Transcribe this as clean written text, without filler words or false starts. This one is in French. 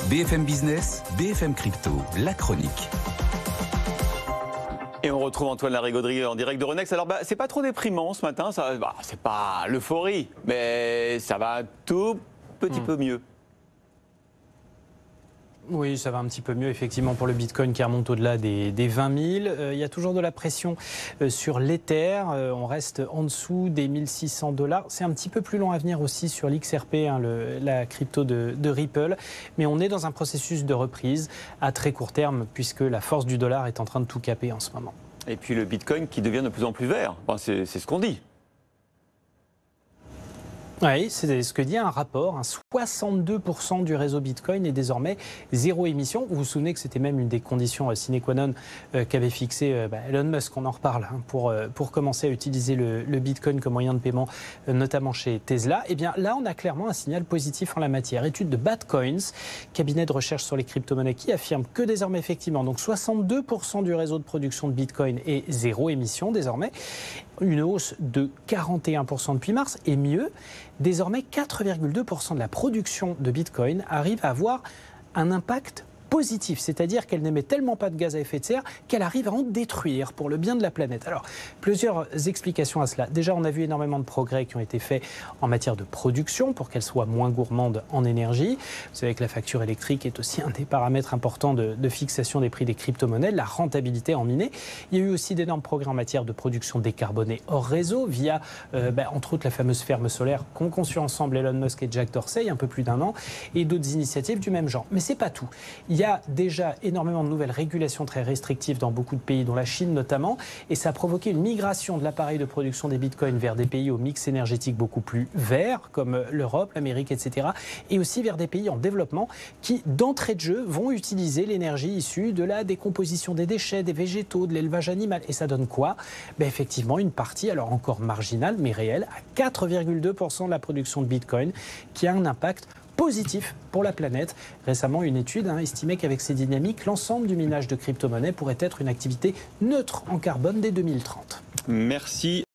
BFM Business, BFM Crypto, la chronique. Et on retrouve Antoine Larigauderie en direct de Renex. Alors, c'est pas trop déprimant ce matin, c'est pas l'euphorie, mais ça va un tout petit peu mieux. Oui, ça va un petit peu mieux, effectivement, pour le Bitcoin qui remonte au-delà des 20 000. Il y a toujours de la pression sur l'Ether. On reste en dessous des 1600 $. C'est un petit peu plus long à venir aussi sur l'XRP, la crypto de Ripple. Mais on est dans un processus de reprise à très court terme, puisque la force du dollar est en train de tout caper en ce moment. Et puis le Bitcoin qui devient de plus en plus vert. Enfin, c'est ce qu'on dit. Oui, c'est ce que dit un rapport. 62% du réseau Bitcoin est désormais zéro émission. Vous vous souvenez que c'était même une des conditions sine qua non qu'avait fixé Elon Musk, on en reparle, pour commencer à utiliser le Bitcoin comme moyen de paiement, notamment chez Tesla. Et bien là, on a clairement un signal positif en la matière. Étude de Badcoins, cabinet de recherche sur les crypto-monnaies, qui affirme que désormais, effectivement, donc 62% du réseau de production de Bitcoin est zéro émission désormais. Une hausse de 41% depuis mars, et mieux, désormais 4,2% de la production de Bitcoin arrive à avoir un impact positif, c'est-à-dire qu'elle n'émet tellement pas de gaz à effet de serre qu'elle arrive à en détruire pour le bien de la planète. Alors, plusieurs explications à cela. Déjà, on a vu énormément de progrès qui ont été faits en matière de production pour qu'elle soit moins gourmande en énergie. Vous savez que la facture électrique est aussi un des paramètres importants de fixation des prix des crypto-monnaies, la rentabilité en miné. Il y a eu aussi d'énormes progrès en matière de production décarbonée hors réseau via, entre autres, la fameuse ferme solaire qu'ont conçue ensemble Elon Musk et Jack Dorsey il y a un peu plus d'un an, et d'autres initiatives du même genre. Mais c'est pas tout. Il y a déjà énormément de nouvelles régulations très restrictives dans beaucoup de pays, dont la Chine notamment, et ça a provoqué une migration de l'appareil de production des bitcoins vers des pays au mix énergétique beaucoup plus vert, comme l'Europe, l'Amérique, etc., et aussi vers des pays en développement qui, d'entrée de jeu, vont utiliser l'énergie issue de la décomposition des déchets, des végétaux, de l'élevage animal. Et ça donne quoi ? Effectivement, une partie, alors encore marginale, mais réelle, à 4,2% de la production de bitcoin, qui a un impact positif pour la planète. Récemment, une étude estimait qu'avec ces dynamiques, l'ensemble du minage de crypto-monnaies pourrait être une activité neutre en carbone dès 2030. Merci.